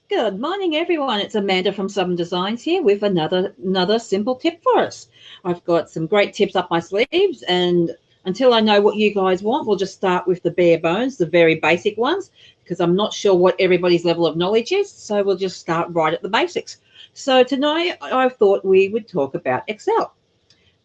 Good morning, everyone. It's Amanda from Southern Designs here with another simple tip for us. I've got some great tips up my sleeves, and until I know what you guys want, we'll just start with the bare bones, the very basic ones, because I'm not sure what everybody's level of knowledge is. So we'll just start right at the basics. So tonight, I thought we would talk about Excel.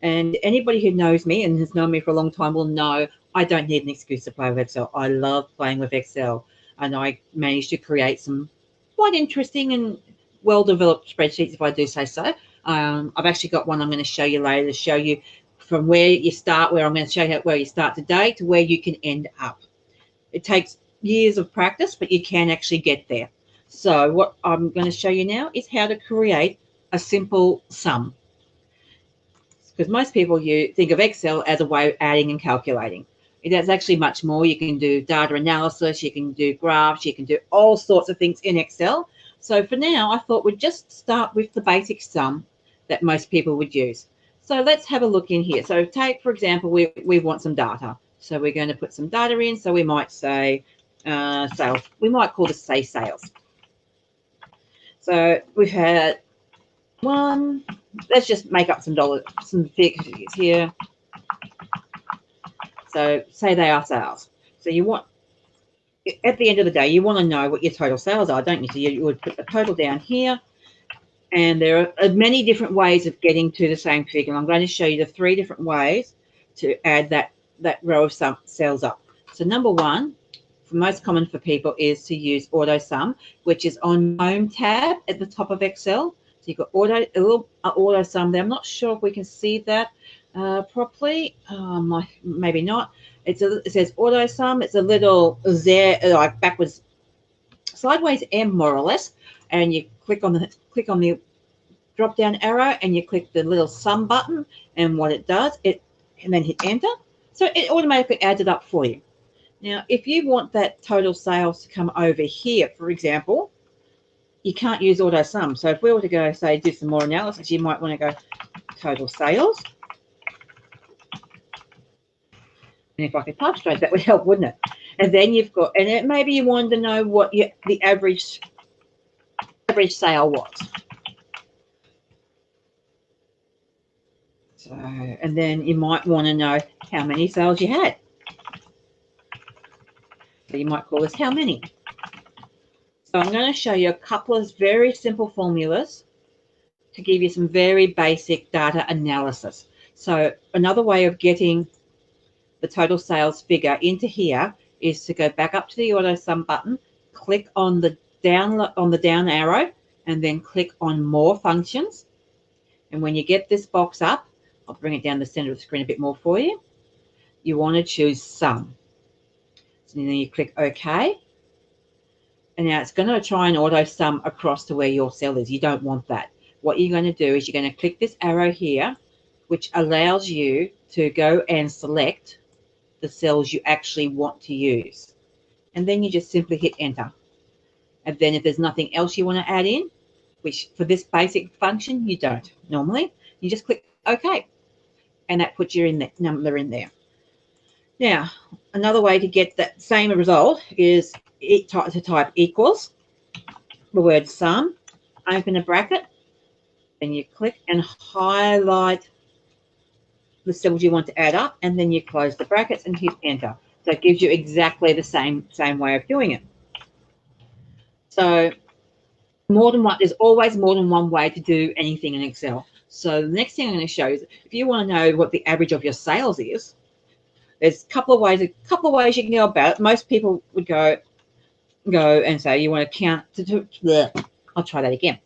And anybody who knows me and has known me for a long time will know I don't need an excuse to play with Excel. I love playing with Excel, and I managed to create some quite interesting and well-developed spreadsheets, if I do say so. I've actually got one I'm going to show you later to show you from where you start, where I'm going to show you where you start today to where you can end up. It takes years of practice, but you can actually get there. So what I'm going to show you now is how to create a simple sum, because most people think of Excel as a way of adding and calculating. There's actually much more. You can do data analysis, you can do graphs, you can do all sorts of things in Excel. So for now, I thought we'd just start with the basic sum that most people would use. So let's have a look in here. So take, for example, we want some data. So we're going to put some data in. So we might say sales. We might call this, say, sales. So we've had one. Let's just make up some dollars, some figures here. So say they are sales. So you want, at the end of the day, you want to know what your total sales are, don't you? So you would put the total down here, and there are many different ways of getting to the same figure. I'm going to show you the 3 different ways to add that row of cells up. So number one, most common for people, is to use auto sum, which is on Home tab at the top of Excel. So you've got a little auto sum there. I'm not sure if we can see that properly. Maybe not. It says auto sum. It's a little Z, like backwards, sideways M, more or less. And you click on the drop down arrow, and you click the little sum button. And what it does, and then hit enter. So it automatically adds it up for you. Now, if you want that total sales to come over here, for example, you can't use auto sum. So if we were to go, say, do some more analysis, you might want to go total sales. And if I could type straight, that would help, wouldn't it? And then you've got, and maybe you wanted to know what the average sale was. So, and then you might want to know how many sales you had. So you might call this how many. So I'm going to show you a couple of very simple formulas to give you some very basic data analysis. So another way of getting the total sales figure into here is to go back up to the auto sum button, click on the down arrow, and then click on more functions. And when you get this box up, I'll bring it down the center of the screen a bit more for you. You want to choose sum. So then you click OK. And now it's going to try and auto sum across to where your cell is. You don't want that. What you're going to do is you're going to click this arrow here, which allows you to go and select the cells you actually want to use. And then you just simply hit enter. And then if there's nothing else you want to add in, which for this basic function you don't normally, you just click OK. And that puts your number in there. Now, another way to get that same result is to type equals the word sum, open a bracket, then you click and highlight the cells you want to add up, and then you close the brackets and hit enter. So it gives you exactly the same way of doing it. So there's always more than one way to do anything in Excel. So the next thing I'm going to show is, if you want to know what the average of your sales is, there's a couple of ways you can go about it. Most people would go and say you want to count I'll try that again.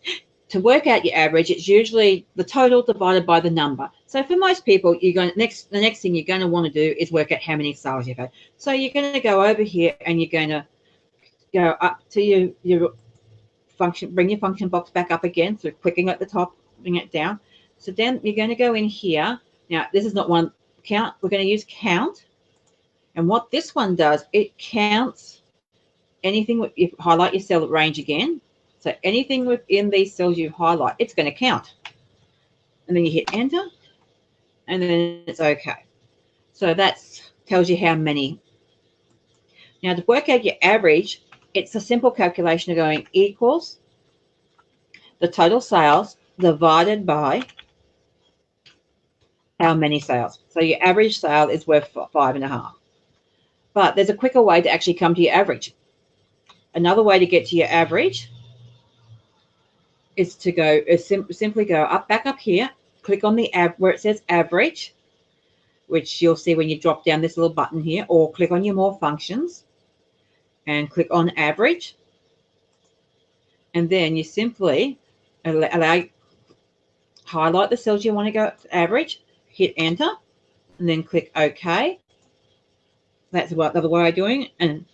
To work out your average, it's usually the total divided by the number. So for most people, the next thing you're going to want to do is work out how many sales you've had. So you're going to go over here and you're going to go up to your function, bring your function box back up again. So clicking at the top, bring it down. So then you're going to go in here. Now, this is not one count. We're going to use count. And what this one does, it counts anything. You highlight your cell range again. So anything within these cells you highlight, it's going to count. And then you hit enter, and then it's okay. So that tells you how many. Now, to work out your average, it's a simple calculation of going equals the total sales divided by how many sales. So your average sale is worth 5.5. But there's a quicker way to actually come to your average. Another way to get to your average is to go simply go back up here, click on the where it says average, which you'll see when you drop down this little button here, or click on your more functions and click on average. And then you simply highlight the cells you want to go to average, hit enter, and then click OK. That's another way of doing it. And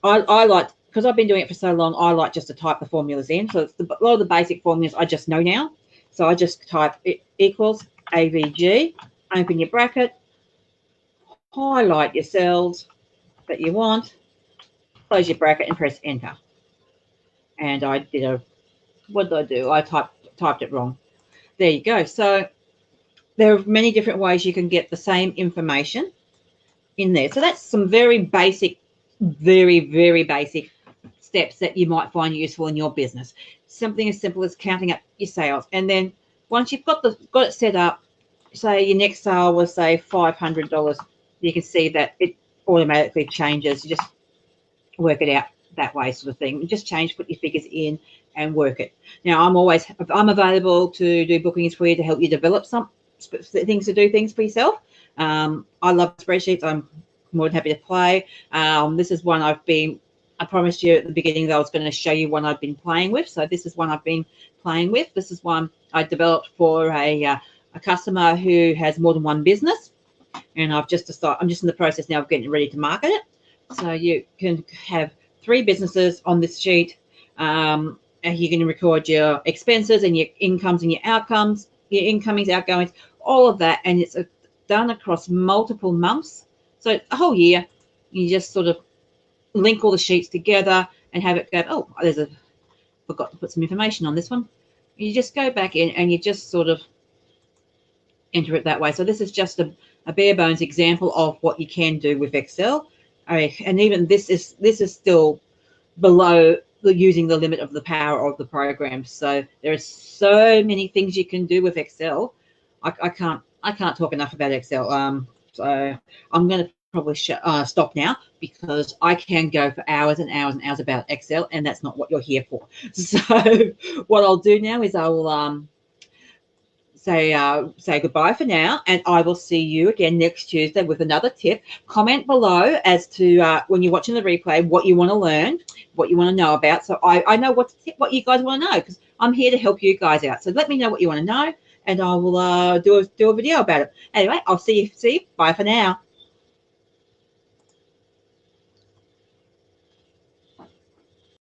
I like, because I've been doing it for so long, I like just to type the formulas in. So it's a lot of the basic formulas I just know now. So I just type it equals AVG, open your bracket, highlight your cells that you want, close your bracket and press enter. And I did what did I do? I typed it wrong. There you go. So there are many different ways you can get the same information in there. So that's some very basic, very, very basic steps that you might find useful in your business. Something as simple as counting up your sales. And then once you've got it set up, say your next sale was, say, $500, you can see that it automatically changes. You just work it out that way, sort of thing. Just put your figures in and work it. Now, I'm available to do bookings for you to help you develop some things to do things for yourself. I love spreadsheets. I'm more than happy to play. This is one I promised you at the beginning that I was going to show you one I've been playing with. So this is one I've been playing with. This is one I developed for a customer who has more than one business. And I'm just in the process now of getting ready to market it. So you can have 3 businesses on this sheet. And you can record your expenses and your incomes and your outcomes, your incomings, outgoings, all of that. And it's done across multiple months. So a whole year, you just sort of link all the sheets together and have it go, oh, forgot to put some information on this one. You just go back in and you just sort of enter it that way. So this is just a bare bones example of what you can do with Excel. And even this is still below using the limit of the power of the program. So there are so many things you can do with Excel. I can't talk enough about Excel. So I'm going to probably stop now, because I can go for hours and hours and hours about Excel, and that's not what you're here for. So what I'll do now is I will say goodbye for now, and I will see you again next Tuesday with another tip. Comment below as to when you're watching the replay what you want to learn, what you want to know about, so I know what you guys want to know, because I'm here to help you guys out. So let me know what you want to know, and I will do a video about it. Anyway, I'll see you. Bye for now.